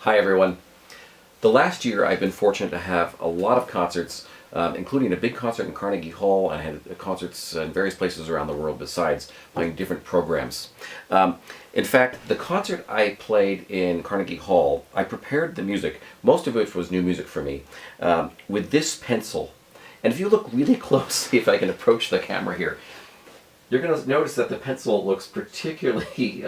Hi everyone. The last year I've been fortunate to have a lot of concerts, including a big concert in Carnegie Hall, and I had concerts in various places around the world besides playing different programs. In fact, the concert I played in Carnegie Hall, I prepared the music, most of which was new music for me, with this pencil. And if you look really close, see if I can approach the camera here, you're going to notice that the pencil looks particularly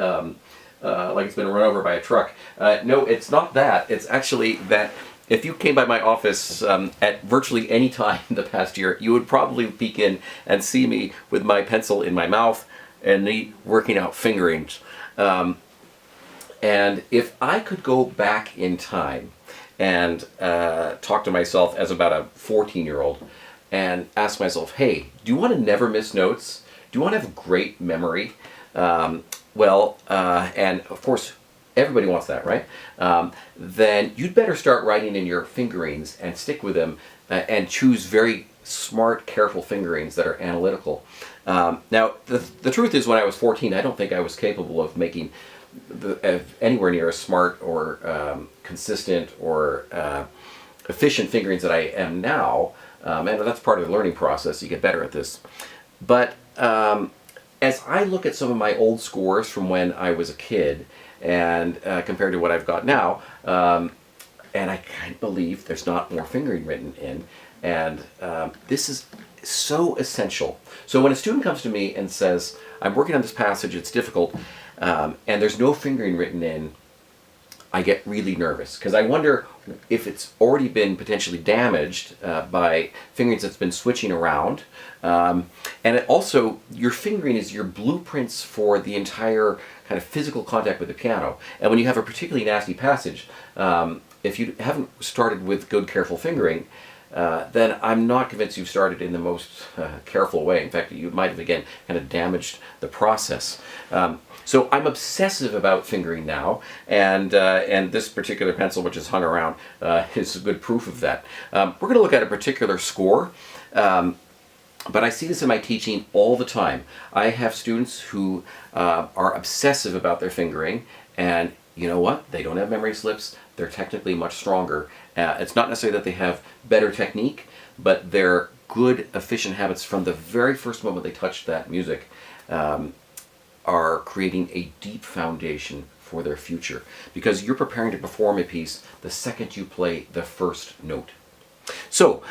like it's been run over by a truck. No, it's not that. It's actually that if you came by my office at virtually any time in the past year, you would probably peek in and see me with my pencil in my mouth and me working out fingerings. And if I could go back in time and talk to myself as about a 14-year-old and ask myself, hey, do you want to never miss notes? Do you want to have a great memory? And of course, everybody wants that, right? Then you'd better start writing in your fingerings and stick with them and choose very smart, careful fingerings that are analytical. Now, the truth is, when I was 14, I don't think I was capable of making anywhere near as smart or consistent or efficient fingerings that I am now. And that's part of the learning process. You get better at this. But as I look at some of my old scores from when I was a kid and compared to what I've got now, and I can't believe there's not more fingering written in, and this is so essential. So when a student comes to me and says, I'm working on this passage, it's difficult, and there's no fingering written in, I get really nervous because I wonder if it's already been potentially damaged by fingerings that's been switching around. And it also, your fingering is your blueprints for the entire kind of physical contact with the piano. And when you have a particularly nasty passage, if you haven't started with good, careful fingering, then I'm not convinced you've started in the most careful way. In fact, you might have, again, kind of damaged the process. So I'm obsessive about fingering now, and this particular pencil, which is hung around, is good proof of that. We're going to look at a particular score, but I see this in my teaching all the time. I have students who are obsessive about their fingering, and you know what? They don't have memory slips. They're technically much stronger. It's not necessarily that they have better technique, but they're good, efficient habits from the very first moment they touch that music are creating a deep foundation for their future, because you're preparing to perform a piece the second you play the first note. So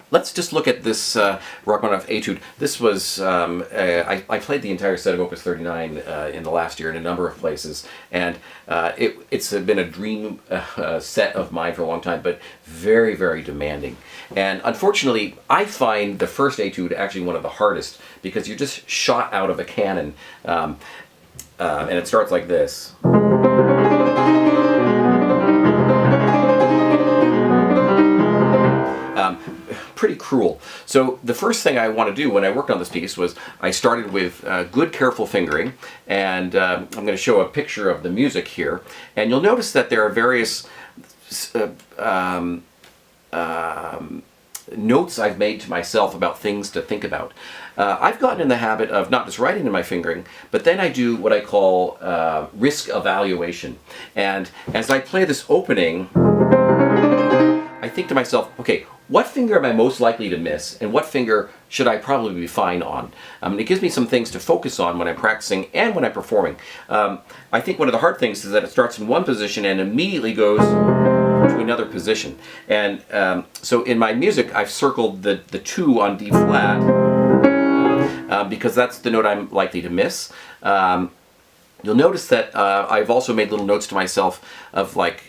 let's just look at this Rachmaninoff Etude. This was, I played the entire set of Opus 39 in the last year in a number of places, and it's been a dream set of mine for a long time, but very, very demanding. And unfortunately, I find the first Etude actually one of the hardest, because you're just shot out of a cannon, and it starts like this. Pretty cruel. So the first thing I want to do when I worked on this piece was I started with good, careful fingering, and I'm going to show a picture of the music here, and you'll notice that there are various notes I've made to myself about things to think about. I've gotten in the habit of not just writing in my fingering, but then I do what I call risk evaluation. And as I play this opening, I think to myself, okay, what finger am I most likely to miss, and what finger should I probably be fine on? It gives me some things to focus on when I'm practicing and when I'm performing. I think one of the hard things is that it starts in one position and immediately goes to another position. And so in my music, I've circled the 2 on D flat, because that's the note I'm likely to miss. You'll notice that I've also made little notes to myself of like,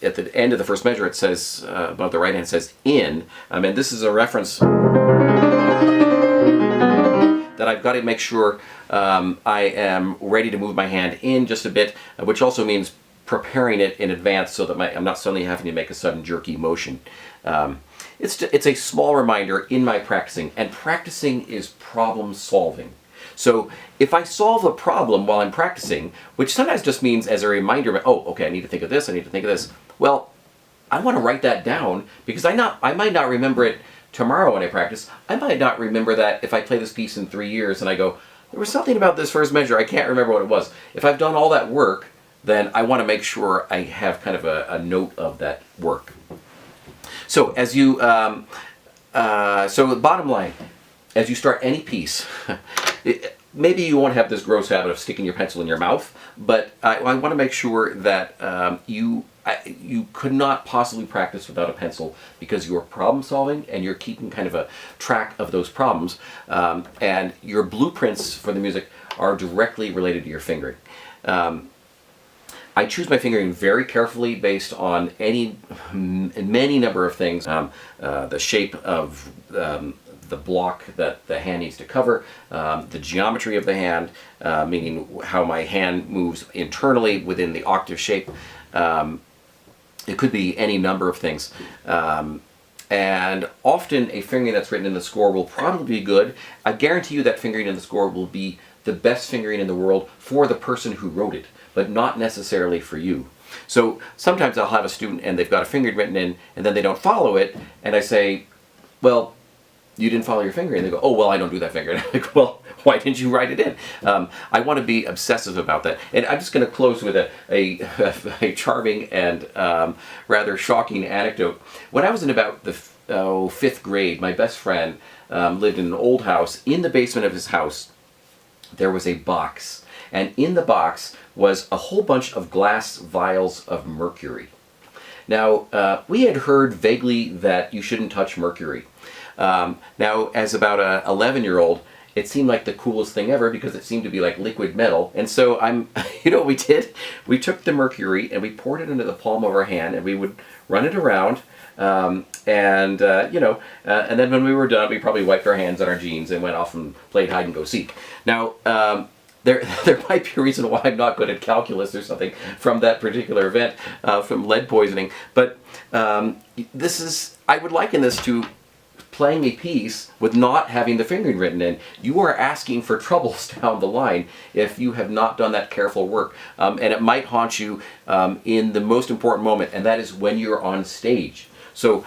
at the end of the first measure, it says, above the right hand, says in. And this is a reference that I've got to make sure I am ready to move my hand in just a bit, which also means preparing it in advance so that I'm not suddenly having to make a sudden jerky motion. It's a small reminder in my practicing, and practicing is problem solving. So if I solve a problem while I'm practicing, which sometimes just means as a reminder, oh, okay, I need to think of this, I need to think of this. Well, I want to write that down, because I might not remember it tomorrow when I practice. I might not remember that if I play this piece in 3 years and I go, there was something about this first measure, I can't remember what it was. If I've done all that work, then I want to make sure I have kind of a note of that work. So as you, so the bottom line, as you start any piece, maybe you won't have this gross habit of sticking your pencil in your mouth, but I want to make sure that you could not possibly practice without a pencil, because you're problem solving and you're keeping kind of a track of those problems, and your blueprints for the music are directly related to your fingering. I choose my fingering very carefully based on many number of things. The shape of the block that the hand needs to cover, the geometry of the hand, meaning how my hand moves internally within the octave shape. It could be any number of things. And often a fingering that's written in the score will probably be good. I guarantee you that fingering in the score will be the best fingering in the world for the person who wrote it, but not necessarily for you. So sometimes I'll have a student and they've got a fingering written in and then they don't follow it, and I say, well, you didn't follow your fingering. And they go, oh, well, I don't do that fingering. I'm like, well, why didn't you write it in? I want to be obsessive about that. And I'm just going to close with a charming and rather shocking anecdote. When I was in about the fifth grade, my best friend lived in an old house. In the basement of his house, there was a box. And in the box was a whole bunch of glass vials of mercury. Now, we had heard vaguely that you shouldn't touch mercury. Now, as about a 11-year-old, it seemed like the coolest thing ever because it seemed to be like liquid metal. And so you know what we did? We took the mercury and we poured it into the palm of our hand, and we would run it around. And then when we were done, we probably wiped our hands on our jeans and went off and played hide and go seek. Now, there might be a reason why I'm not good at calculus or something from that particular event, from lead poisoning. But I would liken this to playing a piece with not having the fingering written in. You are asking for troubles down the line if you have not done that careful work. And it might haunt you in the most important moment, and that is when you're on stage. So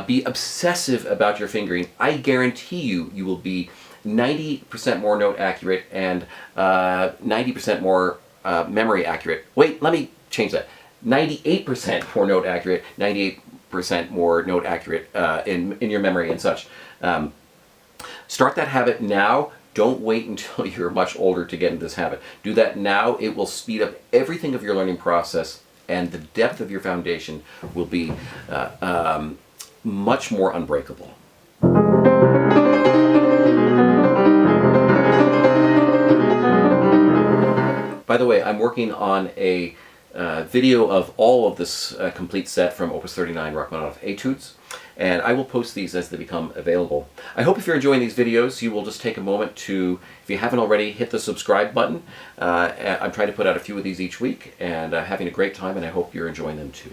be obsessive about your fingering. I guarantee you will be 90% more note accurate and 90% more memory accurate. Wait, let me change that. 98% more note accurate, 98% more note accurate in your memory and such. Start that habit now. Don't wait until you're much older to get into this habit. Do that now. It will speed up everything of your learning process, and the depth of your foundation will be much more unbreakable. By the way, I'm working on a video of all of this complete set from Opus 39 Rachmaninoff Etudes, and I will post these as they become available. I hope if you're enjoying these videos, you will just take a moment to, if you haven't already, hit the subscribe button. I'm trying to put out a few of these each week, and having a great time, and I hope you're enjoying them too.